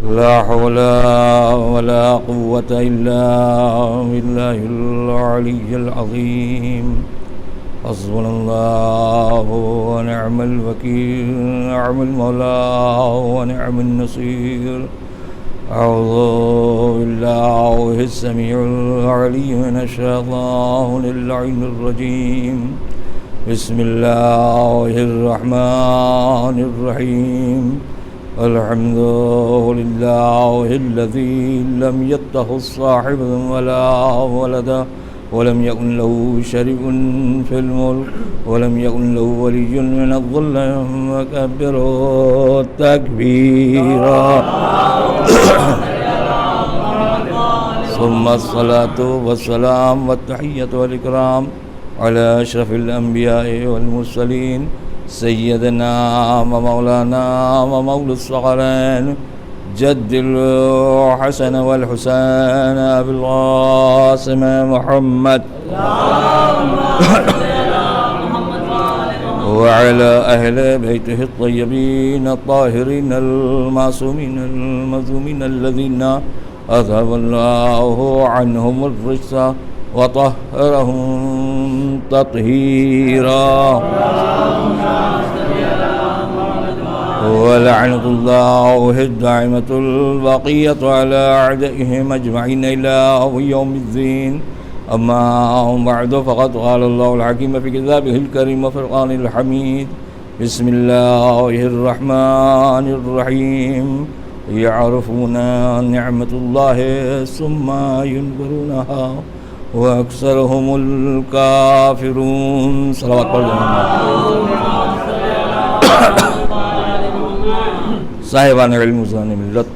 لا حول ولا قوة إلا بالله العلي العظيم. حسبنا الله ونعم الوكيل، نعم المولى ونعم النصير. أعوذ بالله السميع العليم من الشيطان اللعين الرجيم. بسم الله الرحمن الرحيم. الحمد لله الذي لم يتخذ صاحبا ولا ولدا ولم يكن له شريك في الملك ولم يكن له ولي من الذل وكبره تكبيرا. ثم الصلاة والسلام والتحية والإكرام على أشرف الأنبياء والمرسلين سيدنا ومولانا ومولى الثقلين جد الحسن والحسين أبي القاسم محمد وعلى أهل بيته الطيبين الطاهرين المعصومين المظلومين الذين أذهب الله عنهم الرجس وطهرهم تطهيرا. ولعنة الله الدائمة الباقية على أعدائهم أجمعين إلى يوم الدين. أما بعد فقد قال الله الحكيم في كتابه الكريم وفرقان الحميد. بسم الله الرحمن الرحيم. يعرفون نعمة الله ثم ينكرونها وأكثرهم الكافرون. صلوات صاحبان علم وزان ملت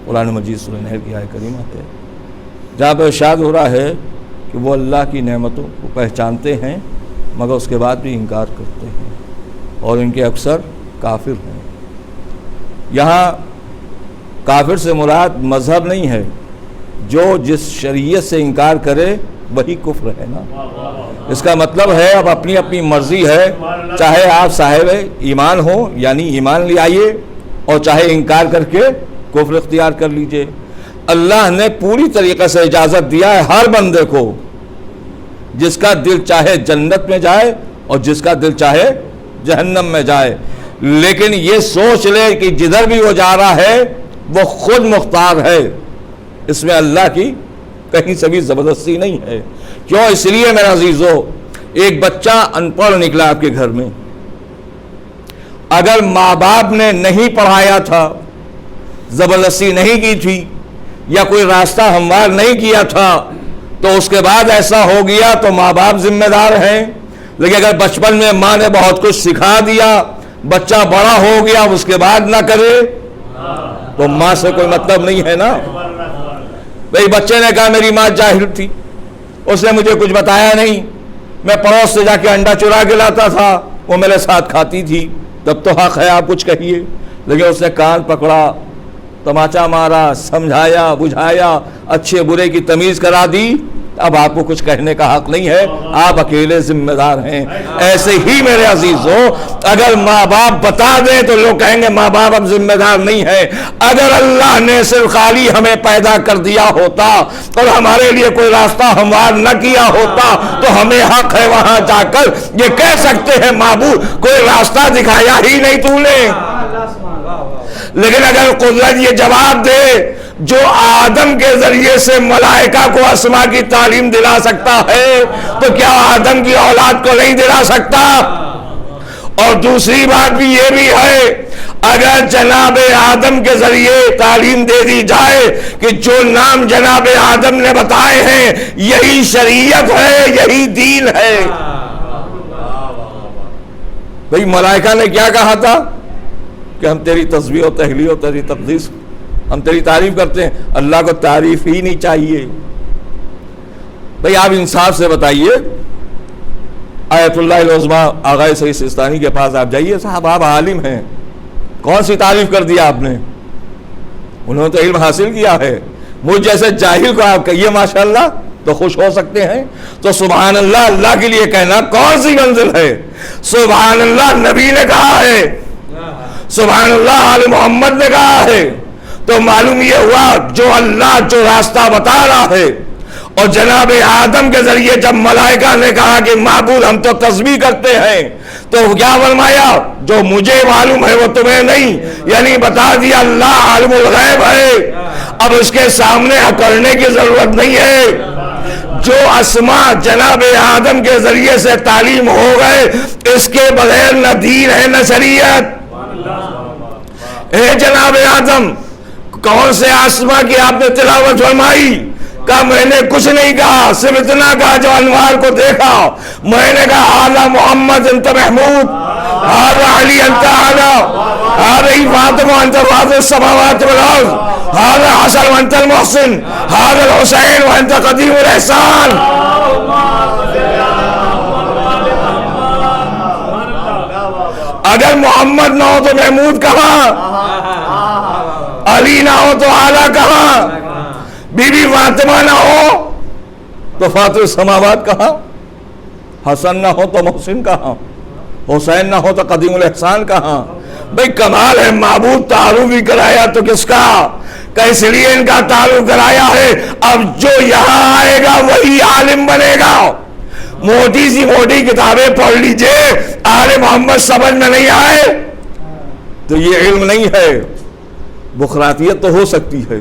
قرآن مجید سورہ نحل کی آیت کریمہ ہے جہاں پہ ارشاد ہو رہا ہے کہ وہ اللہ کی نعمتوں کو پہچانتے ہیں مگر اس کے بعد بھی انکار کرتے ہیں اور ان کے اکثر کافر ہیں. یہاں کافر سے مراد مذہب نہیں ہے، جو جس شریعت سے انکار کرے وہی کفر ہے نا. اس کا مطلب ہے اب اپنی اپنی مرضی ہے، چاہے آپ صاحب ایمان ہو یعنی ایمان لے آئیے اور چاہے انکار کر کے کفر اختیار کر لیجئے. اللہ نے پوری طریقے سے اجازت دیا ہے ہر بندے کو، جس کا دل چاہے جنت میں جائے اور جس کا دل چاہے جہنم میں جائے، لیکن یہ سوچ لے کہ جدھر بھی وہ جا رہا ہے وہ خود مختار ہے. اس میں اللہ کی کہیں سے بھی زبردستی نہیں ہے. کیوں؟ اس لیے میرے عزیزو، ایک بچہ ان پڑھ نکلا آپ کے گھر میں، اگر ماں باپ نے نہیں پڑھایا تھا، زبردستی نہیں کی تھی یا کوئی راستہ ہموار نہیں کیا تھا تو اس کے بعد ایسا ہو گیا تو ماں باپ ذمہ دار ہیں. لیکن اگر بچپن میں ماں نے بہت کچھ سکھا دیا، بچہ بڑا ہو گیا اس کے بعد نہ کرے تو ماں سے کوئی مطلب نہیں ہے نا. بھئی بچے نے کہا میری ماں جاہل تھی، اس نے مجھے کچھ بتایا نہیں، میں پڑوس سے جا کے انڈا چرا کے لاتا تھا، وہ میرے ساتھ کھاتی تھی، تب تو حق ہے آپ کچھ کہیے. لیکن اس نے کان پکڑا، تماچا مارا، سمجھایا بجھایا، اچھے برے کی تمیز کرا دی. اب آپ کو کچھ کہنے کا حق نہیں ہے، آپ اکیلے ذمہ دار ہیں. ایسے ہی میرے عزیزو، اگر ماں باپ بتا دیں تو لوگ کہیں گے ماں باپ اب ذمہ دار نہیں ہے. اگر اللہ نے صرف خالی ہمیں پیدا کر دیا ہوتا اور ہمارے لیے کوئی راستہ ہموار نہ کیا ہوتا تو ہمیں حق ہے وہاں جا کر یہ کہہ سکتے ہیں معبود کوئی راستہ دکھایا ہی نہیں تو نے. لیکن اگر قدرت یہ جواب دے جو آدم کے ذریعے سے ملائکہ کو اسماء کی تعلیم دلا سکتا ہے تو کیا آدم کی اولاد کو نہیں دلا سکتا؟ اور دوسری بات بھی یہ بھی ہے، اگر جناب آدم کے ذریعے تعلیم دے دی جائے کہ جو نام جناب آدم نے بتائے ہیں یہی شریعت ہے، یہی دین ہے. بھئی ملائکہ نے کیا کہا تھا کہ ہم تیری تسبیح و تہلیل و تیری تقدیس، ہم تیری تعریف کرتے ہیں. اللہ کو تعریف ہی نہیں چاہیے. بھئی آپ انصاف سے بتائیے، آیت اللہ العظمیٰ آغا سید سستانی کے پاس آپ جائیے، صاحب آپ عالم ہیں، کون سی تعریف کر دیا آپ نے؟ انہوں نے تو علم حاصل کیا ہے. مجھ جیسے جاہل کو آپ کہیے ماشاءاللہ تو خوش ہو سکتے ہیں. تو سبحان اللہ اللہ کے لیے کہنا کون سی منزل ہے؟ سبحان اللہ نبی نے کہا ہے، سبحان اللہ آل محمد نے کہا ہے. تو معلوم یہ ہوا جو اللہ جو راستہ بتا رہا ہے، اور جناب آدم کے ذریعے جب ملائکہ نے کہا کہ معبود ہم تو تسبیح کرتے ہیں، تو کیا فرمایا؟ جو مجھے معلوم ہے وہ تمہیں نہیں، یعنی بتا دیا اللہ عالم الغیب ہے، اب اس کے سامنے کرنے کی ضرورت نہیں ہے۔ جو اسماء جناب آدم کے ذریعے سے تعلیم ہو گئے، اس کے بغیر نہ دین ہے نہ شریعت۔ اے جناب آدم، کون سے اسماء کی آپ نے تلاوت فرمائی؟ کہا میں نے کچھ نہیں کہا، صرف اتنا کہا جو انوار کو دیکھا، میں نے کہا ہذا محمد انت محمود، ہذا علی انت اعلی، ہذا فاطمہ انت فاطر السماوات والارض، ہذا حسن وانت المحسن، ہذا الحسین وانت قدیم الاحسان۔ اگر محمد نہ ہو تو محمود کہاں، علی نہ ہو تو اعلیٰ کہاں، بی بی فاطمہ نہ ہو تو فاطر السماوات کہاں، حسن نہ ہو تو محسن کہاں، حسین نہ ہو تو قدیم الاحسان کہاں؟ بھئی کمال ہے، معبود تعارف بھی کرایا تو کس کا؟ اس لیے ان کا تعارف کرایا ہے۔ اب جو یہاں آئے گا وہی عالم بنے گا۔ موٹی سی موٹی کتابیں پڑھ لیجئے، آل محمد سمجھ میں نہیں آئے تو یہ علم نہیں ہے۔ بخراتیت تو ہو سکتی ہے،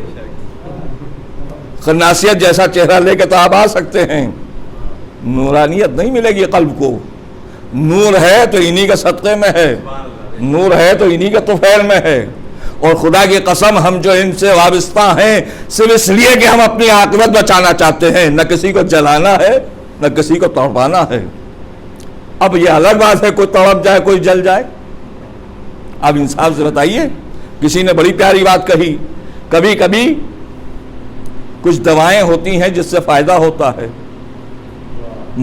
خناسیت جیسا چہرہ لے کے تو آپ آ سکتے ہیں، نورانیت نہیں ملے گی قلب کو۔ نور ہے تو انہی کے صدقے میں ہے، نور ہے تو انہی کے طفیل میں ہے۔ اور خدا کی قسم ہم جو ان سے وابستہ ہیں صرف اس لیے کہ ہم اپنی عاقبت بچانا چاہتے ہیں، نہ کسی کو جلانا ہے نہ کسی کو تڑپانا ہے۔ اب یہ الگ بات ہے کوئی تڑپ جائے کوئی جل جائے۔ اب انصاف سے بتائیے، کسی نے بڑی پیاری بات کہی، کبھی کبھی کچھ دوائیں ہوتی ہیں جس سے فائدہ ہوتا ہے،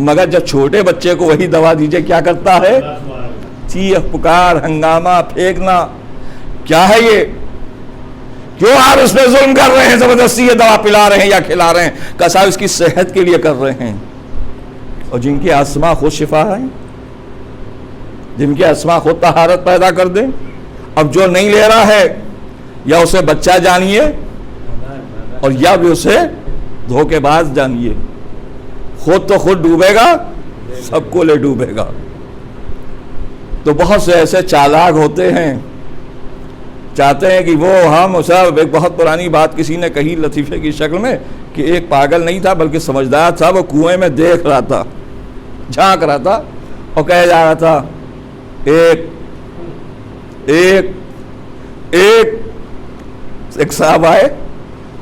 مگر جب چھوٹے بچے کو وہی دوا دیجئے کیا کرتا ہے؟ چیخ پکار، ہنگامہ، پھینکنا۔ کیا ہے یہ؟ کیوں آپ اس پہ ظلم کر رہے ہیں؟ زبردستی یہ دوا پلا رہے ہیں یا کھلا رہے ہیں؟ کہ صاحب اس کی صحت کے لیے کر رہے ہیں۔ اور جن کی اسماء خود شفا ہے، جن کی اسماء خود طہارت پیدا کر دیں، اب جو نہیں لے رہا ہے یا اسے بچہ جانیے اور یا بھی اسے دھوکے باز جانیے، خود تو خود ڈوبے گا، سب کو لے ڈوبے گا۔ تو بہت سے ایسے چالاک ہوتے ہیں، چاہتے ہیں کہ وہ ہم سب، ایک بہت پرانی بات کسی نے کہی لطیفے کی شکل میں کہ ایک پاگل نہیں تھا بلکہ سمجھدار تھا، وہ کنویں میں دیکھ رہا تھا، جھانک رہا تھا اور کہہ جا رہا تھا ایک ایک ایک ایک صاحب آئے،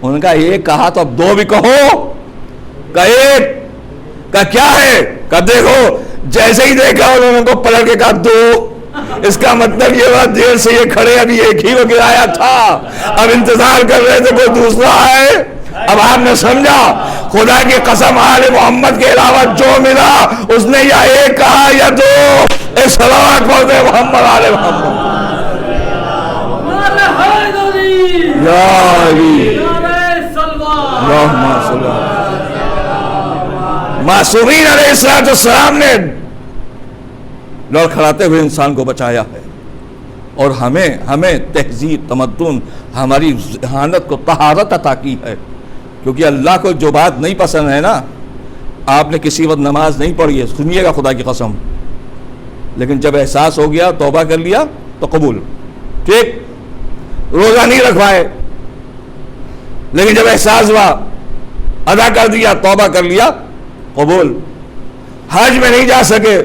ان کا ایک کہا تو اب دو بھی کہو، کہ ایک کا کیا ہے، کہ دیکھو جیسے ہی دیکھا انہوں نے کو پلٹ کے کہا دو۔ اس کا مطلب یہ بات دیر سے یہ کھڑے ابھی ایک ہی وقت آیا تھا، اب انتظار کر رہے تھے کوئی دوسرا آئے۔ اب آپ نے سمجھا، خدا کی قسم آل محمد کے علاوہ جو ملا اس نے یا ایک کہا یا دو۔ اے صلوات پڑھتے محمد آل محمد یا علی اللہم صلی اللہ۔ معصومین علیہ السلام نے لڑکھڑاتے ہوئے انسان کو بچایا ہے، اور ہمیں تہذیب، تمدن، ہماری ذہانت کو طہارت عطا کی ہے، کیونکہ اللہ کو جو بات نہیں پسند ہے نا، آپ نے کسی وقت نماز نہیں پڑھی ہے، سنیے گا خدا کی قسم، لیکن جب احساس ہو گیا توبہ کر لیا تو قبول، ٹھیک، روزہ نہیں رکھوائے لیکن جب احساس ہوا ادا کر دیا، توبہ کر لیا، قبول۔ حج میں نہیں جا سکے،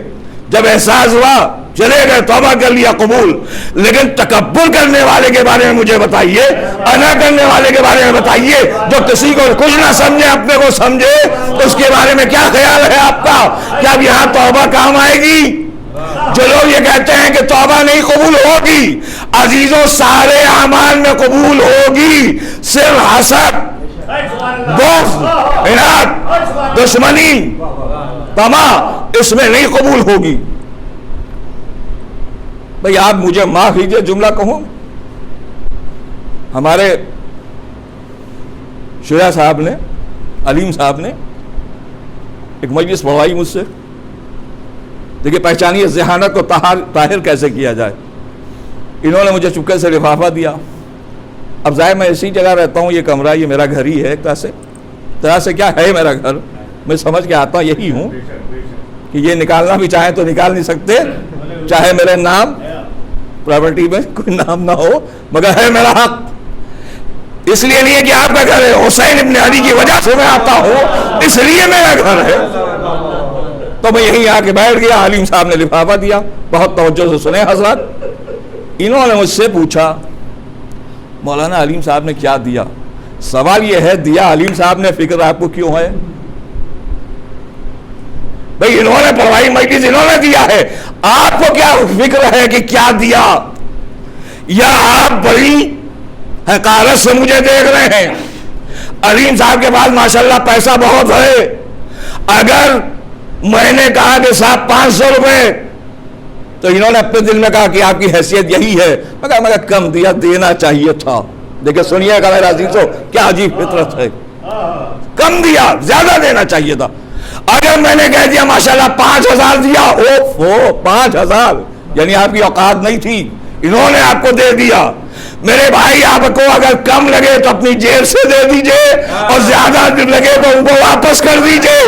جب احساس ہوا چلے گئے، توبہ کر لیا، قبول۔ لیکن تکبر کرنے والے کے بارے میں مجھے بتائیے، انا کرنے والے کے بارے میں بتائیے، جو کسی کو کچھ نہ سمجھے اپنے کو سمجھے، اس کے بارے میں کیا خیال ہے آپ کا؟ کیا اب یہاں توبہ کام آئے گی؟ جو لوگ یہ کہتے ہیں کہ توبہ نہیں قبول ہوگی، عزیزوں سارے اعمال میں قبول ہوگی، صرف حسد، بغض، عناد، دشمنی، طمع اس میں نہیں قبول ہوگی۔ بھئی آپ مجھے معاف کیجئے جملہ کہوں، ہمارے شجاع صاحب نے، علیم صاحب نے ایک مجلس پڑھوائی مجھ سے، دیکھیں پہچانیے ذہانت کو طاہر کیسے کیا جائے۔ انہوں نے مجھے چپکے سے لفافہ دیا، اب ظاہر میں اسی جگہ رہتا ہوں، یہ کمرہ یہ میرا گھر ہی ہے، ایک طرح سے کیا ہے میرا گھر، میں سمجھ کے آتا یہی ہوں کہ یہ نکالنا بھی چاہیں تو نکال نہیں سکتے، چاہے میرے نام پراپرٹی میں کوئی نام نہ ہو، مگر ہے میرا حق۔ اس لیے نہیں ہے کہ آپ کا گھر ہے، حسین ابن علی کی وجہ سے میں آتا ہوں، اس لیے میرا گھر ہے۔ تو میں یہیں آ کے بیٹھ گیا، عالم صاحب نے لفافہ دیا، بہت توجہ سے سنے حضرات۔ انہوں نے مجھ سے پوچھا مولانا علیم صاحب نے کیا دیا؟ سوال یہ ہے دیا علیم صاحب نے، فکر آپ کو کیوں ہے؟ بھئی انہوں نے پروائی مجلس انہوں نے دیا ہے، آپ کو کیا فکر ہے کہ کیا دیا؟ یا آپ بڑی حقارت سے مجھے دیکھ رہے ہیں؟ علیم صاحب کے پاس ماشاءاللہ پیسہ بہت ہے، اگر میں نے کہا کہ صاحب 500 روپے تو انہوں نے اپنے دل میں کہا کہ آپ کی حیثیت یہی ہے، مگر کم دیا، دینا چاہیے تھا۔ دیکھیں سنیے گا میرا عزیزو، کیا عجیب فطرت ہے، کم دیا، زیادہ دینا چاہیے تھا۔ اگر میں نے کہہ دیا ماشاءاللہ 5000 دیا، اوہ 5000 یعنی آپ کی اوقات نہیں تھی، انہوں نے آپ کو دے دیا۔ میرے بھائی آپ کو اگر کم لگے تو اپنی جیب سے دے دیجئے، اور زیادہ لگے تو ان کو واپس کر دیجئے۔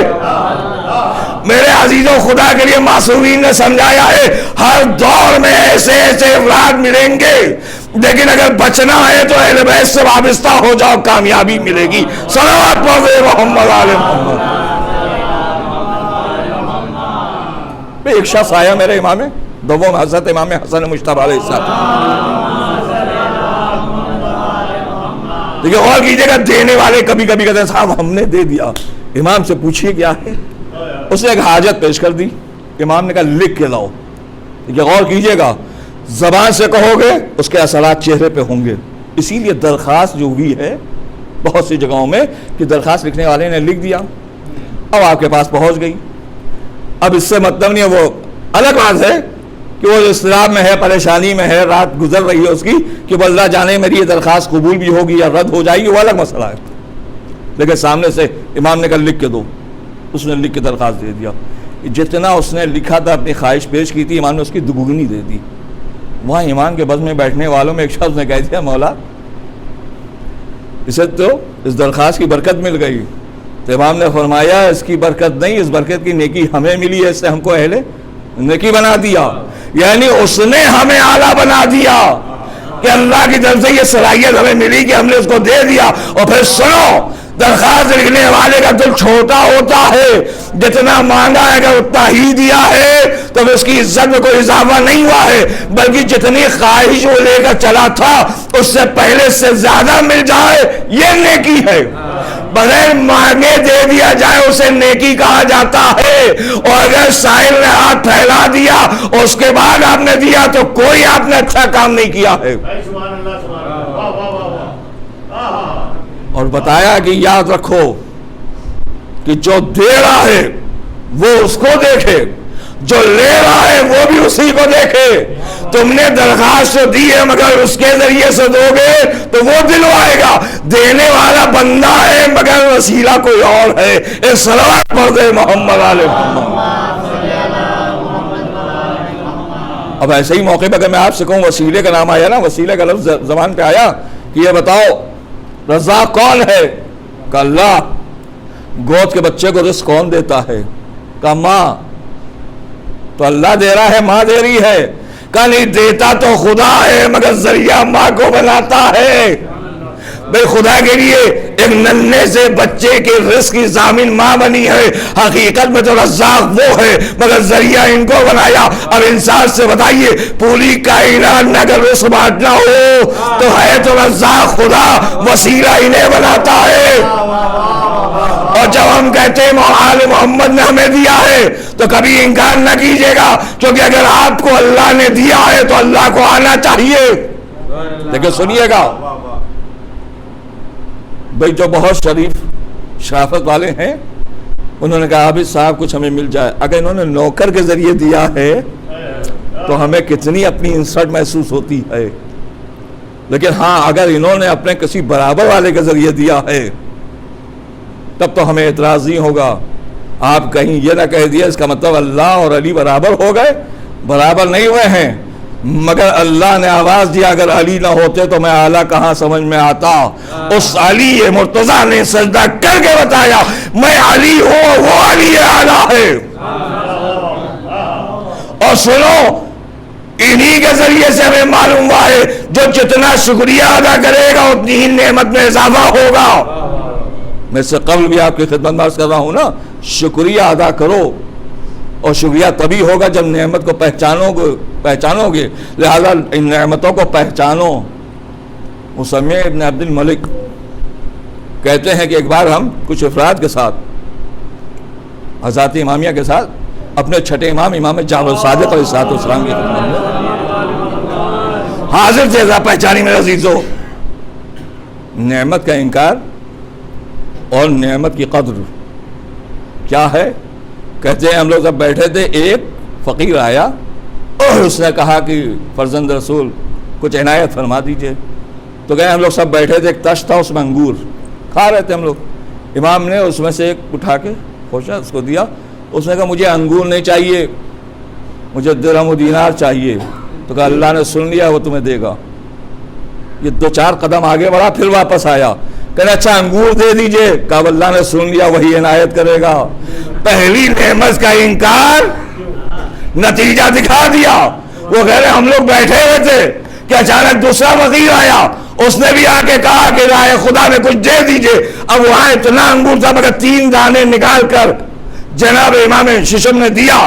میرے عزیزوں خدا کے لیے معصومین نے سمجھایا ہے، ہر دور میں ایسے ایسے افراد ملیں گے، لیکن اگر بچنا ہے تو اہل بیت سے وابستہ ہو جاؤ، کامیابی ملے گی۔ صلوات پڑھے محمد آل محمد۔ ایک شخص آیا میرے امام دوم حضرت امام حسن مجتبی علیہ السلام، دیکھیں غور کیجئے گا، دینے والے کبھی کبھی کہتے ہیں صاحب ہم نے دے دیا، امام سے پوچھئے کیا ہے؟ اس نے ایک حاجت پیش کر دی، امام نے کہا لکھ کے لاؤ۔ دیکھیں غور کیجئے گا، زبان سے کہو گے اس کے اثرات چہرے پہ ہوں گے، اسی لیے درخواست جو ہوئی ہے بہت سی جگہوں میں کہ درخواست لکھنے والے نے لکھ دیا، اب آپ کے پاس پہنچ گئی۔ اب اس سے مطلب نہیں ہے، وہ الگ بات ہے کہ وہ اضطراب میں ہے، پریشانی میں ہے، رات گزر رہی ہے اس کی، کہ وہ اللہ جانے میری یہ درخواست قبول بھی ہوگی یا رد ہو جائے گی، وہ الگ مسئلہ ہے۔ لیکن سامنے سے امام نے کہا لکھ کے دو، اس نے لکھ کے درخواست دے دیا۔ جتنا اس نے لکھا تھا اپنی خواہش پیش کی تھی، امام نے اس کی دگنی دے دی۔ وہاں امام کے بس میں بیٹھنے والوں میں ایک شخص نے کہہ دیا مولا اسے تو اس درخواست کی برکت مل گئی۔ تو امام نے فرمایا اس کی برکت نہیں، اس برکت کی نیکی ہمیں ملی ہے، اس نے ہم کو اہل نیکی بنا دیا، یعنی اس نے ہمیں اعلیٰ بنا دیا کہ اللہ کی طرف سے یہ صلاحیت ہمیں ملی کہ ہم نے اس کو دے دیا۔ اور پھر سنو، درخواست لکھنے والے کا دل چھوٹا ہوتا ہے، جتنا مانگا ہے اگر اتنا ہی دیا ہے تو اس کی عزت میں کوئی اضافہ نہیں ہوا ہے، بلکہ جتنی خواہش وہ لے کر چلا تھا اس سے پہلے سے زیادہ مل جائے یہ نیکی ہے۔ بغیر مانگے دے دیا جائے اسے نیکی کہا جاتا ہے، اور اگر سائل نے ہاتھ پھیلا دیا اور اس کے بعد آپ نے دیا تو کوئی آپ نے اچھا کام نہیں کیا ہے۔ اور بتایا کہ یاد رکھو کہ جو دے رہا ہے وہ اس کو دیکھے، جو لے رہا ہے وہ بھی اسی کو دیکھے۔ تم نے درخواست دی ہے مگر اس کے ذریعے سے دو گے تو وہ دلوائے گا، دینے والا بندہ ہے مگر وسیلہ کوئی اور ہے۔ اے صلوات پڑھ دے محمد آل محمد۔ اب ایسے ہی موقع پہ اگر میں آپ سے کہوں وسیلے کا نام آیا نا، وسیلے کا لفظ زبان پہ آیا کہ یہ بتاؤ رزاق کون ہے؟ کہ اللہ۔ گود کے بچے کو رزق کون دیتا ہے؟ کہ ماں۔ تو اللہ دے رہا ہے، ماں دے رہی ہے؟ کہ نہیں، دیتا تو خدا ہے مگر ذریعہ ماں کو بناتا ہے۔ بھئی خدا کے لیے ایک ننھے سے بچے کے رزق کی ضامن ماں بنی ہے، حقیقت میں تو رزاق وہ ہے مگر ذریعہ ان کو بنایا۔ اب انسان سے بتائیے پوری کائنات میں اگر رزق بانٹنا ہو تو ہے تو رزاق خدا، وسیلہ انہیں بناتا ہے۔ اور جب ہم کہتے ہیں آل محمد نے ہمیں دیا ہے تو کبھی انکار نہ کیجیے گا، کیونکہ اگر آپ کو اللہ نے دیا ہے تو اللہ کو آنا چاہیے۔ لیکن سنیے گا بھئی جو بہت شریف شرافت والے ہیں انہوں نے کہا عابد صاحب کچھ ہمیں مل جائے، اگر انہوں نے نوکر کے ذریعے دیا ہے تو ہمیں کتنی اپنی انسلٹ محسوس ہوتی ہے، لیکن ہاں اگر انہوں نے اپنے کسی برابر والے کے ذریعے دیا ہے تب تو ہمیں اعتراض نہیں ہوگا۔ آپ کہیں یہ نہ کہہ دیا اس کا مطلب اللہ اور علی برابر ہو گئے، برابر نہیں ہوئے ہیں۔ مگر اللہ نے آواز دیا اگر علی نہ ہوتے تو میں اعلیٰ کہاں سمجھ میں آتا. اس علی مرتضیٰ نے سجدہ کر کے بتایا میں علی ہوں، وہ علی اعلیٰ ہے. اور سنو، انہی کے ذریعے سے ہمیں معلوم ہوا ہے جو جتنا شکریہ ادا کرے گا اتنی ہی نعمت میں اضافہ ہوگا. میں سے قبل بھی آپ کی خدمت میں عرض کر رہا ہوں نا، شکریہ ادا کرو، اور شکریہ تبھی ہوگا جب نعمت کو پہچانو گے. لہذا ان نعمتوں کو پہچانو. مسمیع ابن عبد الملک کہتے ہیں کہ ایک بار ہم کچھ افراد کے ساتھ، حضرات امامیہ کے ساتھ، اپنے چھٹے امام جعفر صادق علیہ السلام کی خدمت میں حاضر تھے. پہچانی میرے عزیزو، نعمت کا انکار اور نعمت کی قدر کیا ہے. کہتے ہیں ہم لوگ جب بیٹھے تھے، ایک فقیر آیا اور اس نے کہا کہ فرزند رسول کچھ عنایت فرما دیجئے. تو گئے، ہم لوگ سب بیٹھے تھے، ایک تشت تھا اس میں انگور کھا رہے تھے ہم لوگ. امام نے اس میں سے ایک اٹھا کے کھوشا، اس کو دیا. اس نے کہا مجھے انگور نہیں چاہیے، مجھے درہم و دینار چاہیے. تو کہا اللہ نے سن لیا، وہ تمہیں دے گا. یہ 2-4 قدم آگے بڑھا، پھر واپس آیا، کہنا اچھا انگور دے دیجئے. کہا اللہ نے سن لیا، وہی عنایت کرے گا. پہلی نعمت کا انکار نتیجہ دکھا دیا. وہ کہہ رہے ہم لوگ بیٹھے ہوئے تھے کہ اچانک دوسرا فقیر آیا، اس نے بھی آ کے کہا کہ رائے خدا میں کچھ دے دیجئے. اب وہاں اتنا انگور تھا مگر 3 دانے نکال کر جناب امام ششم نے دیا.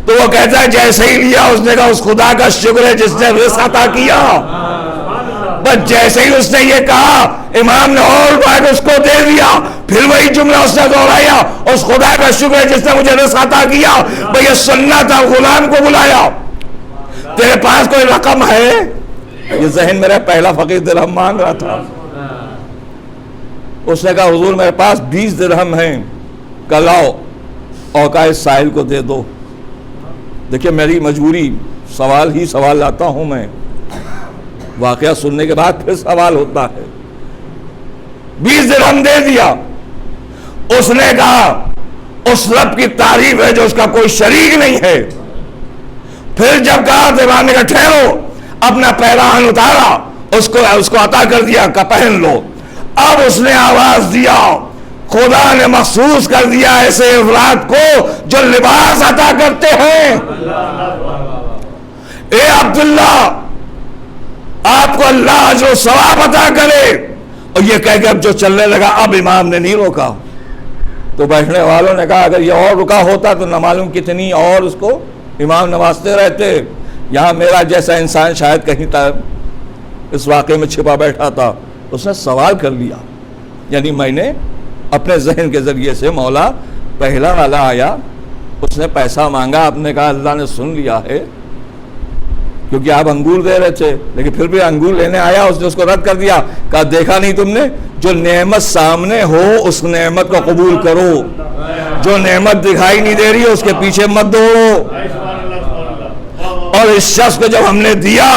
تو وہ کہتا ہے جیسے ہی لیا اس نے کہا اس خدا کا شکر ہے جس نے رزق عطا کیا. بس جیسے ہی اس نے یہ کہا امام نے اور بات اس کو دے دیا. پھر وہی جملہ اس نے دہرایا، اس خدا کا شکر ہے جس نے مجھے رزق عطا کیا. بھئی یہ سننا تھا، غلام کو بلایا، تیرے پاس کوئی رقم ہے؟ یہ ذہن میرا پہلا فقیر درہم مانگ رہا تھا. اس نے کہا حضور میرے پاس 20 درہم ہیں. کل آؤ اوقائے سائل کو دے دو. دیکھیں میری مجبوری، سوال ہی سوال لاتا ہوں میں، واقعہ سننے کے بعد پھر سوال ہوتا ہے. 20 درہم دے دیا. اس نے کہا اس رب کی تعریف ہے جو اس کا کوئی شریک نہیں ہے. پھر جب کہا تو امام نے کہا ٹھہرو، اپنا پیراہن اتارا، اس کو عطا کر دیا کہ پہن لو. اب اس نے آواز دیا، خدا نے مخصوص کر دیا ایسے افراد کو جو لباس عطا کرتے ہیں. اے عبداللہ آپ کو اللہ اجر و ثواب عطا کرے. اور یہ کہہ کے اب جو چلنے لگا، اب امام نے نہیں روکا. تو بیٹھنے والوں نے کہا اگر یہ اور رکا ہوتا تو نہ معلوم کتنی اور اس کو امام نوازتے رہتے. یہاں میرا جیسا انسان شاید کہیں اس واقعے میں چھپا بیٹھا تھا. اس نے سوال کر لیا، یعنی میں نے اپنے ذہن کے ذریعے سے، مولا پہلا والا آیا، اس نے پیسہ مانگا، آپ نے کہا اللہ نے سن لیا ہے کیونکہ آپ انگور دے رہے تھے، لیکن پھر بھی انگور لینے آیا، اس نے اس کو رد کر دیا. کہا دیکھا نہیں تم نے، جو نعمت سامنے ہو اس نعمت کو قبول کرو، جو نعمت دکھائی نہیں دے رہی اس کے پیچھے مت دوڑو. اور اس شخص کو جب ہم نے دیا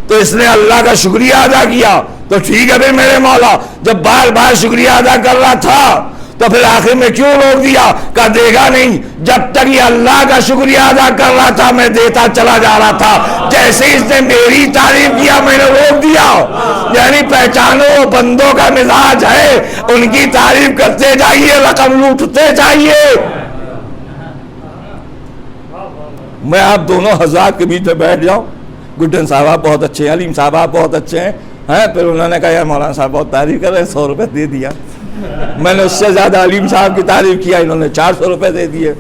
تو اس نے اللہ کا شکریہ ادا کیا. تو ٹھیک ہے پھر میرے مولا، جب بار بار شکریہ ادا کر رہا تھا تو پھر آخر میں کیوں روک دیا؟ کہا دیکھا نہیں، جب تک یہ اللہ کا شکریہ ادا کر رہا تھا میں دیتا چلا جا رہا تھا، جیسے اس نے میری تعریف کیا میں نے روک دیا. یعنی پہچانو بندوں کا مزاج ہے، ان کی تعریف کرتے جائیے، رقم لوٹتے جائیے. میں آپ دونوں حضرات کے بیچ میں بیٹھ جاؤں، گڈن صاحب آپ بہت اچھے ہیں، علیم صاحب آپ بہت اچھے ہیں. پھر انہوں نے کہا یار مولانا صاحب بہت تعریف کر رہے ہیں، 100 روپے دے دیا. میں نے اس سے زیادہ علیم صاحب کی تعریف کیا، انہوں نے 400 روپے دے دیے.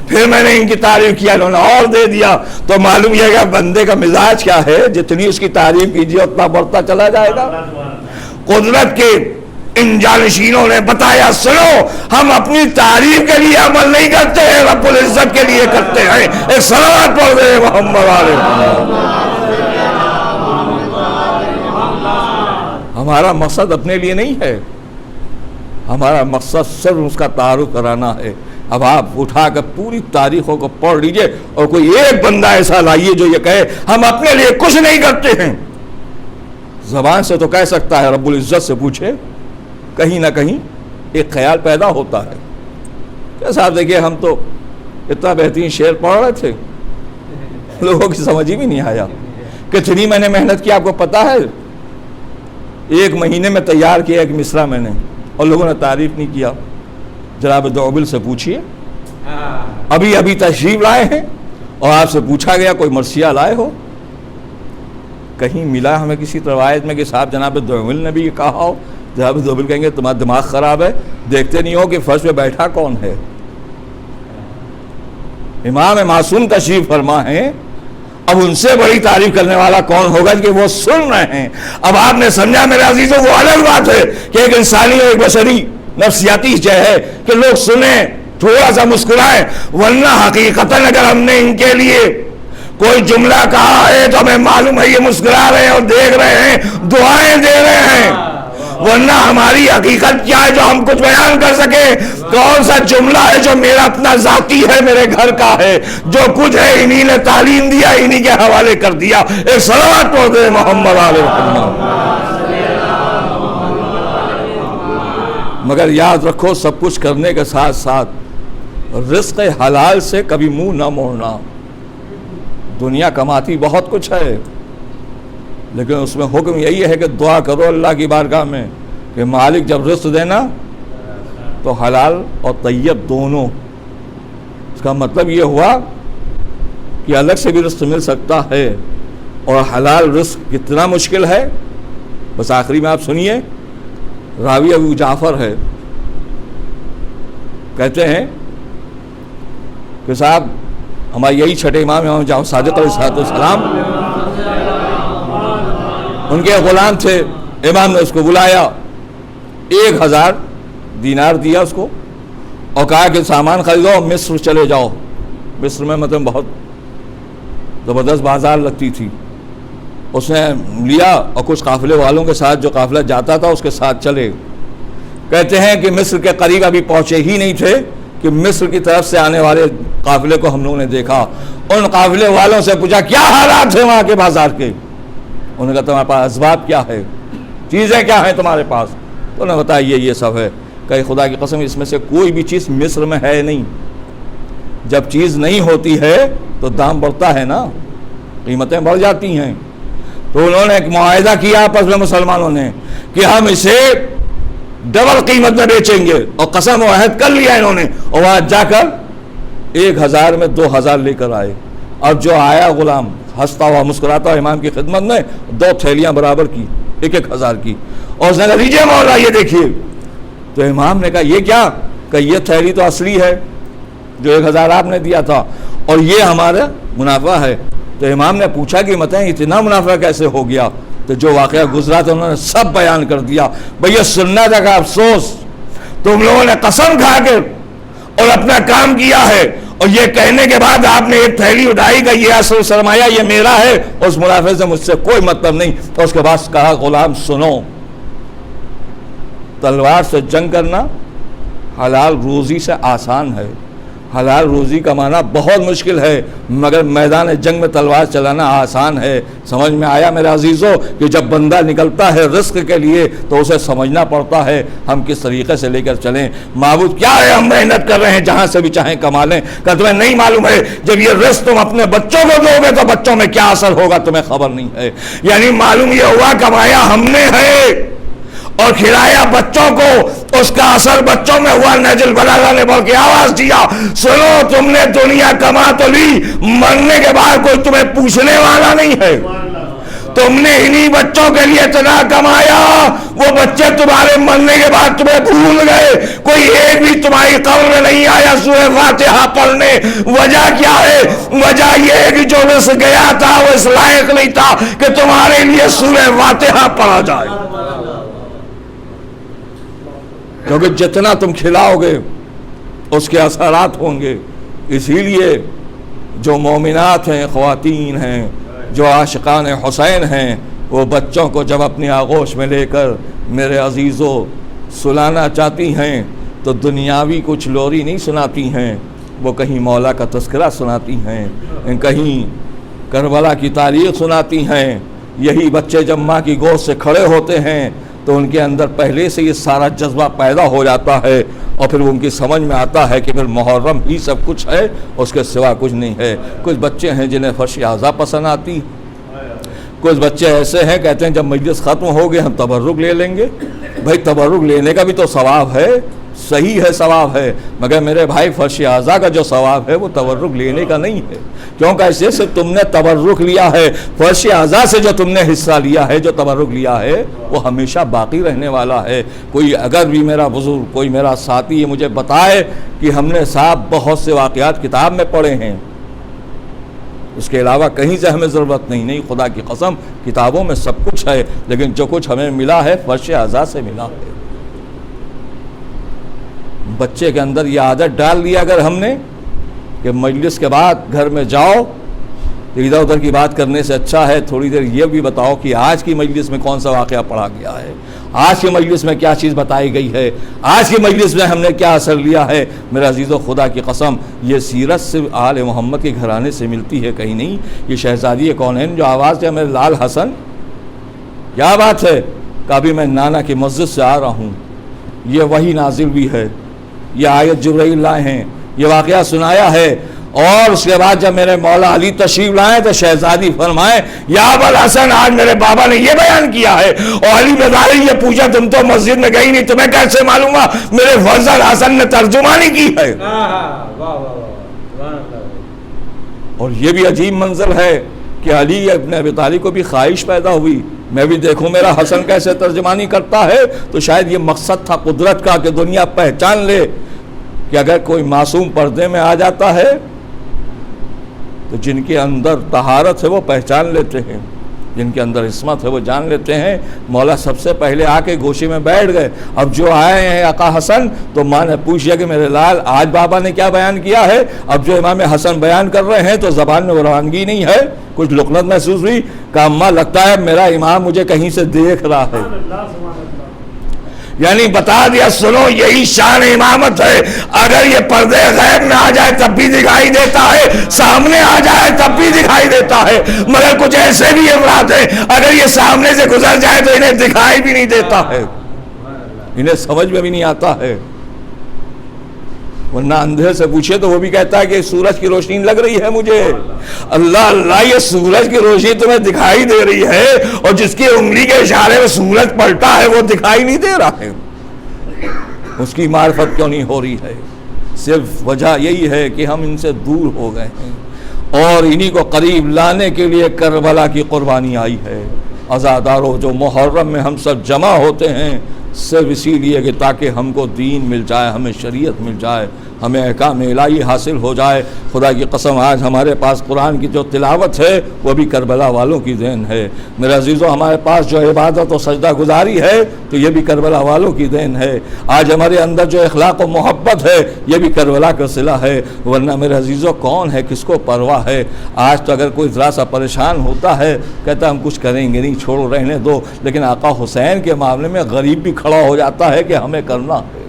پھر میں نے ان کی تعریف کیا، انہوں نے اور دے دیا. تو معلوم یہ کہ بندے کا مزاج کیا ہے، جتنی اس کی تعریف کیجیے اتنا بڑھتا چلا جائے گا. قدرت کے ان جانشینوں نے بتایا سنو، ہم اپنی تعریف کے لیے عمل نہیں کرتے ہیں، رب العزت کے لیے کرتے ہیں. ایک صلوات پڑھ دے محمد علیہ. ہمارا مقصد اپنے لیے نہیں ہے، ہمارا مقصد صرف اس کا تعارف کرانا ہے. اب آپ اٹھا کر پوری تاریخوں کو پڑھ لیجئے اور کوئی ایک بندہ ایسا لائیے جو یہ کہے ہم اپنے لیے کچھ نہیں کرتے ہیں. زبان سے تو کہہ سکتا ہے، رب العزت سے پوچھے، کہیں نہ کہیں ایک خیال پیدا ہوتا ہے کہ صاحب دیکھیے ہم تو اتنا بہترین شعر پڑھ رہے تھے، لوگوں کی سمجھ ہی بھی نہیں آیا. کتنی میں نے محنت کی آپ کو پتا ہے؟ 1 مہینے میں تیار کیا ایک مصرع میں نے، اور لوگوں نے تعریف نہیں کیا۔ جناب دوبل سے پوچھئے، ابھی تشریف لائے ہیں اور آپ سے پوچھا گیا کوئی مرثیہ لائے ہو؟ کہیں ملا ہمیں کسی روایت میں کہ صاحب جناب دوبل نے بھی یہ کہا ہو؟ جناب دوبل کہیں گے تمہارا دماغ خراب ہے، دیکھتے نہیں ہو کہ فرش پہ بیٹھا کون ہے؟ امام معصوم تشریف فرما ہیں، اب ان سے بڑی تعریف کرنے والا کون ہوگا کہ وہ سن رہے ہیں۔ اب آپ نے سمجھا میرے عزیزوں، وہ الگ بات ہے کہ ایک انسانی اور ایک بشری نفسیاتی چہ ہے کہ لوگ سنیں، تھوڑا سا مسکرائیں، ورنہ حقیقتاً اگر ہم نے ان کے لیے کوئی جملہ کہا ہے تو ہمیں معلوم ہے یہ مسکرا رہے ہیں اور دیکھ رہے ہیں، دعائیں دے رہے ہیں، ورنہ ہماری حقیقت کیا ہے جو ہم کچھ بیان کر سکیں؟ کون سا جملہ ہے جو میرا اپنا ذاتی ہے، میرے گھر کا ہے؟ جو کچھ ہے انہی نے تعلیم دیا، انہی کے حوالے کر دیا۔ ایک صلوات پڑھ دے محمد علیہ محمد۔ مگر یاد رکھو سب کچھ کرنے کے ساتھ ساتھ رزق حلال سے کبھی منہ نہ موڑنا۔ دنیا کماتی بہت کچھ ہے، لیکن اس میں حکم یہی ہے کہ دعا کرو اللہ کی بارگاہ میں کہ مالک جب رزق دینا تو حلال اور طیب دونوں۔ اس کا مطلب یہ ہوا کہ الگ سے بھی رزق مل سکتا ہے، اور حلال رزق کتنا مشکل ہے۔ بس آخری میں آپ سنیے، راوی ابو جعفر ہے، کہتے ہیں کہ صاحب ہمارے یہی چھٹے امام امام صادق علیہ السلام، ان کے غلام تھے، امام نے اس کو بلایا، 1000 دینار دیا اس کو اور کہا کہ سامان خریدو مصر چلے جاؤ۔ مصر میں مطلب بہت زبردست بازار لگتی تھی، اس نے لیا اور کچھ قافلے والوں کے ساتھ، جو قافلہ جاتا تھا اس کے ساتھ چلے۔ کہتے ہیں کہ مصر کے قریب ابھی پہنچے ہی نہیں تھے کہ مصر کی طرف سے آنے والے قافلے کو ہم لوگوں نے دیکھا۔ ان قافلے والوں سے پوچھا کیا حالات ہیں وہاں کے بازار کے؟ انہوں نے کہا تمہارے پاس اسباب کیا ہے، چیزیں کیا ہیں تمہارے پاس؟ تو انہوں نے بتایا یہ سب ہے۔ کہ خدا کی قسم اس میں سے کوئی بھی چیز مصر میں ہے نہیں۔ جب چیز نہیں ہوتی ہے تو دام بڑھتا ہے نا، قیمتیں بڑھ جاتی ہیں۔ تو انہوں نے ایک معاہدہ کیا آپس میں مسلمانوں نے کہ ہم اسے ڈبل قیمت میں بیچیں گے، اور قسم و عہد کر لیا انہوں نے، اور وہاں جا کر 1000 میں 2000 لے کر آئے۔ اور جو آیا غلام ہنستا ہوا مسکراتا ہوا امام کی خدمت میں 2 تھیلیاں برابر کی، 1000 کی، اور اس نے کہا لیجیے مولا یہ دیکھیے۔ تو امام نے کہا یہ کیا؟ کہ یہ تھیلی تو اصلی ہے جو 1000 آپ نے دیا تھا، اور یہ ہمارا منافع ہے۔ تو امام نے پوچھا کہ متیں اتنا منافع کیسے ہو گیا؟ تو جو واقعہ گزرا تھا انہوں نے سب بیان کر دیا۔ بھئی سننا تھا کہ افسوس تم لوگوں نے قسم کھا کے اور اپنا کام کیا ہے، اور یہ کہنے کے بعد آپ نے ایک تھیلی اٹھائی کہ یہ اصل سرمایہ یہ میرا ہے، اس منافع سے مجھ سے کوئی مطلب نہیں۔ تو اس کے بعد کہا غلام سنو، تلوار سے جنگ کرنا حلال روزی سے آسان ہے، حلال روزی کمانا بہت مشکل ہے، مگر میدان جنگ میں تلوار چلانا آسان ہے۔ سمجھ میں آیا میرے عزیزوں کہ جب بندہ نکلتا ہے رزق کے لیے تو اسے سمجھنا پڑتا ہے ہم کس طریقے سے لے کر چلیں۔ معبود کیا ہے؟ ہم محنت کر رہے ہیں جہاں سے بھی چاہیں کما لیں۔ کہ تمہیں نہیں معلوم ہے جب یہ رزق تم اپنے بچوں کو دو گے تو بچوں میں کیا اثر ہوگا تمہیں خبر نہیں ہے۔ یعنی معلوم یہ ہوا کمایا ہم نے ہے اور کھلایا بچوں کو، اس کا اثر بچوں میں ہوا۔ نہج البلاغہ نے بول کے آواز دیا سنو تم نے دنیا کما تو لی، مرنے کے بعد کوئی تمہیں پوچھنے والا نہیں ہے۔ تم نے انہی بچوں کے لیے اتنا کمایا، وہ بچے تمہارے مرنے کے بعد تمہیں بھول گئے، کوئی ایک بھی تمہاری قبر میں نہیں آیا سورہ فاتحہ پڑھنے۔ وجہ کیا ہے؟ وجہ یہ ہے کہ جو رزق گیا تھا وہ اس لائق نہیں تھا کہ تمہارے لیے سورہ فاتحہ پڑھا جائے، کیونکہ جتنا تم کھلاؤ گے اس کے اثرات ہوں گے۔ اسی لیے جو مومنات ہیں، خواتین ہیں، جو عاشقان حسین ہیں، وہ بچوں کو جب اپنی آغوش میں لے کر میرے عزیزوں سلانا چاہتی ہیں تو دنیاوی کچھ لوری نہیں سناتی ہیں، وہ کہیں مولا کا تذکرہ سناتی ہیں، کہیں کربلا کی تاریخ سناتی ہیں۔ یہی بچے جب ماں کی گود سے کھڑے ہوتے ہیں تو ان کے اندر پہلے سے یہ سارا جذبہ پیدا ہو جاتا ہے، اور پھر ان کی سمجھ میں آتا ہے کہ پھر محرم ہی سب کچھ ہے، اس کے سوا کچھ نہیں ہے۔ کچھ بچے ہیں جنہیں فرش اعضا پسند آتی، کچھ بچے ایسے ہیں کہتے ہیں جب مجلس ختم ہو گئے ہم تبرک لے لیں گے. بھائی تبرک لینے کا بھی تو ثواب ہے, صحیح ہے ثواب ہے, مگر میرے بھائی فرش اعضاء کا جو ثواب ہے وہ تبرک لینے کا نہیں ہے. کیونکہ ایسے سے تم نے تبرک لیا ہے, فرش اعضاء سے جو تم نے حصہ لیا ہے, جو تبرک لیا ہے وہ ہمیشہ باقی رہنے والا ہے. کوئی اگر بھی میرا بزرگ, کوئی میرا ساتھی یہ مجھے بتائے کہ ہم نے صاحب بہت سے واقعات کتاب میں پڑھے ہیں, اس کے علاوہ کہیں سے ہمیں ضرورت نہیں, خدا کی قسم کتابوں میں سب کچھ ہے, لیکن جو کچھ ہمیں ملا ہے فرش اعضاء سے ملا ہے. بچے کے اندر یہ عادت ڈال دیا اگر ہم نے کہ مجلس کے بعد گھر میں جاؤ تو ادھر ادھر کی بات کرنے سے اچھا ہے تھوڑی دیر یہ بھی بتاؤ کہ آج کی مجلس میں کون سا واقعہ پڑھا گیا ہے, آج کی مجلس میں کیا چیز بتائی گئی ہے, آج کی مجلس میں ہم نے کیا اثر لیا ہے. میرا عزیز و خدا کی قسم یہ سیرت صرف آل محمد کے گھرانے سے ملتی ہے, کہیں نہیں. یہ شہزادی کونین جو آواز ہے میرے لال حسن, کیا بات ہے, کبھی میں نانا کی مسجد سے آ رہا ہوں, یہ وحی نازل بھی ہے, یہ آیت جبرائیل لائے ہیں, یہ واقعہ سنایا ہے, اور اس کے بعد جب میرے مولا علی تشریف لائے تو شہزادی فرمائے یا ابوالحسن آج میرے بابا نے یہ بیان کیا ہے, اور علی بیداری یہ پوچھا تم تو مسجد میں گئی نہیں, تمہیں کیسے معلوم ہوا, میرے فضل حسن نے ترجمانی کی ہے. اور یہ بھی عجیب منظر ہے کہ علی ابن ابی طالب کو بھی خواہش پیدا ہوئی میں بھی دیکھوں میرا حسن کیسے ترجمانی کرتا ہے. تو شاید یہ مقصد تھا قدرت کا کہ دنیا پہچان لے کہ اگر کوئی معصوم پردے میں آ جاتا ہے تو جن کے اندر طہارت ہے وہ پہچان لیتے ہیں, جن کے اندر عصمت ہے وہ جان لیتے ہیں. مولا سب سے پہلے آ کے گوشے میں بیٹھ گئے. اب جو آئے ہیں آقا حسن تو ماں نے پوچھ لیا کہ میرے لال آج بابا نے کیا بیان کیا ہے. اب جو امام حسن بیان کر رہے ہیں تو زبان میں روانگی نہیں ہے, کچھ لقنت محسوس ہوئی. کہ اماں لگتا ہے میرا امام مجھے کہیں سے دیکھ رہا ہے, یعنی بتا دیا سنو یہی شان امامت ہے. اگر یہ پردے غیب میں آ جائے تب بھی دکھائی دیتا ہے, سامنے آ جائے تب بھی دکھائی دیتا ہے, مگر کچھ ایسے بھی افراد ہیں اگر یہ سامنے سے گزر جائے تو انہیں دکھائی بھی نہیں دیتا ہے, انہیں سمجھ میں بھی نہیں آتا ہے. ورنہ اندھے سے پوچھے تو وہ بھی کہتا ہے کہ سورج کی روشنی لگ رہی ہے مجھے. اللہ اللہ یہ سورج کی روشنی تمہیں دکھائی دے رہی ہے, اور جس کی انگلی کے اشارے میں سورج پلٹا ہے وہ دکھائی نہیں دے رہا ہے. اس کی معرفت کیوں نہیں ہو رہی ہے؟ صرف وجہ یہی ہے کہ ہم ان سے دور ہو گئے ہیں, اور انہی کو قریب لانے کے لیے کربلا کی قربانی آئی ہے. عزادارو جو محرم میں ہم سب جمع ہوتے ہیں صرف اسی لیے کہ تاکہ ہم کو دین مل جائے, ہمیں شریعت مل جائے, ہمیں احکام الہی حاصل ہو جائے. خدا کی قسم آج ہمارے پاس قرآن کی جو تلاوت ہے وہ بھی کربلا والوں کی دین ہے. میرے عزیزو ہمارے پاس جو عبادت و سجدہ گزاری ہے تو یہ بھی کربلا والوں کی دین ہے. آج ہمارے اندر جو اخلاق و محبت ہے یہ بھی کربلا کا صلہ ہے. ورنہ میرے عزیزو کون ہے, کس کو پرواہ ہے؟ آج تو اگر کوئی ذرا سا پریشان ہوتا ہے کہتا ہم کچھ کریں گے نہیں, چھوڑو رہنے دو. لیکن آقا حسین کے معاملے میں غریب بھی کھڑا ہو جاتا ہے کہ ہمیں کرنا ہے.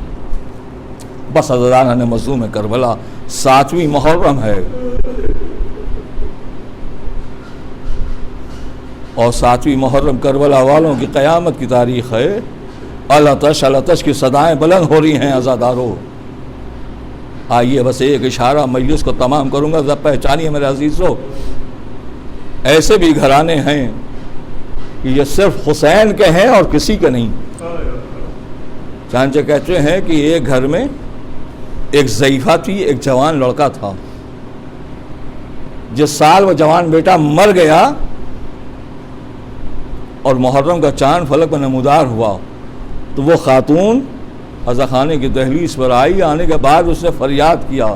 بس عزیزان مظلوم کربلا 7ویں محرم ہے, اور 7ویں محرم کربلا والوں کی قیامت کی تاریخ ہے. الاتش الاتش کی صدائیں بلند ہو رہی ہیں. عزادارو آئیے بس ایک اشارہ مجلس کو تمام کروں گا, ذرا پہچانیے میرے عزیزو. ایسے بھی گھرانے ہیں کہ یہ صرف حسین کے ہیں اور کسی کے نہیں. چانچہ کہتے ہیں کہ ایک گھر میں ایک ضعیفہ تھی, ایک جوان لڑکا تھا. جس سال وہ جوان بیٹا مر گیا اور محرم کا چاند فلک میں نمودار ہوا تو وہ خاتون عزاخانے کی دہلیز پر آئی. آنے کے بعد اس نے فریاد کیا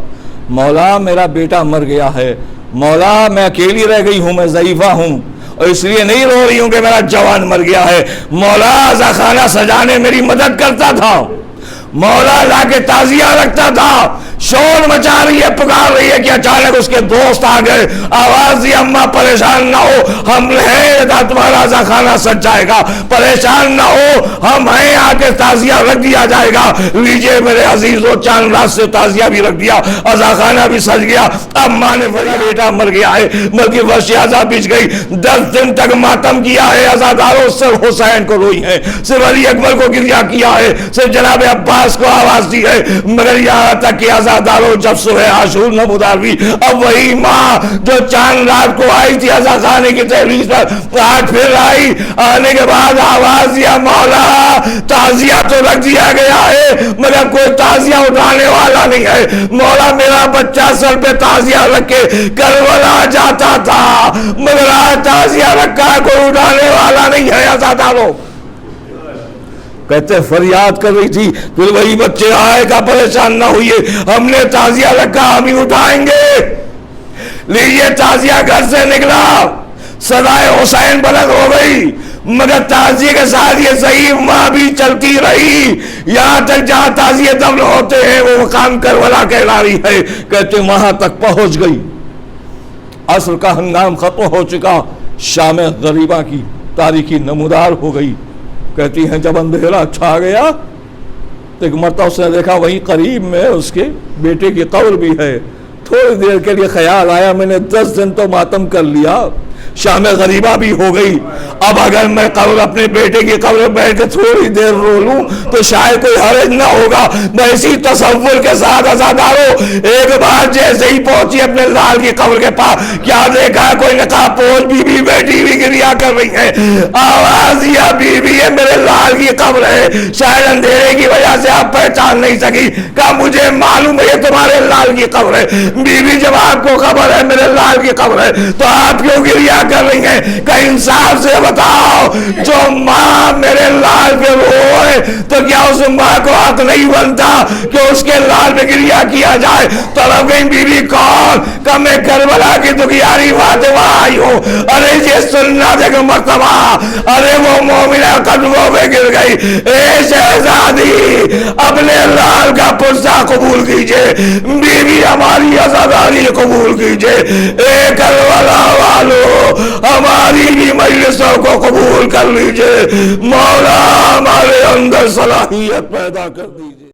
مولا میرا بیٹا مر گیا ہے, مولا میں اکیلی رہ گئی ہوں, میں ضعیفہ ہوں اور اس لیے نہیں رو رہی ہوں کہ میرا جوان مر گیا ہے. مولا عزاخانہ سجانے میری مدد کرتا تھا, مولا لا کے تعزیہ رکھتا تھا. شور مچا رہی ہے, پکار رہی ہے کہ اچانک اس کے دوست آ گئے. آواز دی اماں پریشان نہ ہو, ہم ہیں, تمہارا عزاخانہ سج جائے گا, پریشان نہ ہو, ہم ہیں, آ کے تعزیہ رکھ دیا جائے گا. لیجئے میرے عزیزو چاند رات سے تعزیہ بھی رکھ دیا, عزاخانہ بھی سج گیا. اب ماں نے بڑا بیٹا مر گیا ہے, بلکہ فرش اعضاء بچ گئی. 10 دن تک ماتم کیا ہے. عزاداروں صرف حسین کو روئی ہے, صرف علی اکبر کو گریہ کیا ہے, صرف جناب عباس کو آواز دی ہے, مگر یہاں تک کہ عزاداروں جب صبح عاشور نمودار ہوئی، اب وہی ماں جو چاند رات کو آئی تھی عزا خانے کی تحریر پر آج پھر آئی، آنے کے بعد آواز دیا مولا تعزیہ تو رکھ دیا گیا ہے مگر کوئی تعزیہ اٹھانے والا نہیں ہے، مولا میرا بچہ سر پہ تعزیہ رکھ کے کربلا جاتا تھا مگر آج تعزیہ رکھا کوئی اٹھانے والا نہیں ہے۔ عزاداروں کہتے فریاد کر رہی تھی، پھر وہی بچے آئے گا پریشان نہ ہوئیے، ہم نے تعزیہ رکھا ہم ہی اٹھائیں گے۔ لیجیے تعزیہ گھر سے نکلا، صدائے حسین بلند ہو گئی مگر تعزیے کے ساتھ یہ صحیح ماں بھی چلتی رہی یہاں تک جہاں تعزیے دفن ہوتے ہیں وہ مقام کربلا کہلا رہی ہے۔ کہتے وہاں تک پہنچ گئی، عصر کا ہنگام ختم ہو چکا، شام غریبہ کی تاریکی نمودار ہو گئی۔ کہتی ہیں جب اندھیرا چھا گیا تو ایک مرتبہ اس نے دیکھا وہیں قریب میں اس کے بیٹے کی قبر بھی ہے، تھوڑی دیر کے لیے خیال آیا میں نے 10 دن تو ماتم کر لیا، شام غریبہ بھی ہو گئی، اب اگر میں قبر اپنے بیٹے کی قبر بیٹھ کے تھوڑی دیر رو لوں تو شاید کوئی حرج نہ ہوگا۔ میں اسی تصور کے ساتھ عزاداروں ایک بار جیسے ہی پہنچی اپنے لال کی قبر کے پاس، کیا دیکھا کوئی نقاب پوش بی بی بیٹھی ہوئی گریا کر رہی ہے، آواز یا بی بی یہ میرے لال کی قبر ہے، شاید اندھیرے کی وجہ سے آپ پہچان نہیں سکی، کہا مجھے معلوم ہے یہ تمہارے لال کی قبر ہے۔ بی بی جب آپ کو خبر ہے میرے لال کی قبر ہے تو آپ کیوں گریا کر رہی ہیں؟ کہ انصاف سے بتاؤ، جو ماں میرے لال پہ روئے تو کیا اس ماں کو حق نہیں بنتا کہ اس کے لال پہ گریا کیا جائے؟ طرف گئی بی بی کون؟ کہ میں کربلا کی دکھیاری فاطمہ آئی ہوں۔ ارے یہ سننا دیکھ مرتبہ، ارے وہ مومنہ قدموں پہ گر گئی، اے شہزادی اپنے لال کا پرسہ قبول کیجئے، بی بی ہماری عزاداری قبول کیجئے، اے کربلا والو ہماری بھی مجلسوں کو قبول کر لیجئے، مولا ہمارے اندر صلاحیت پیدا کر دیجئے۔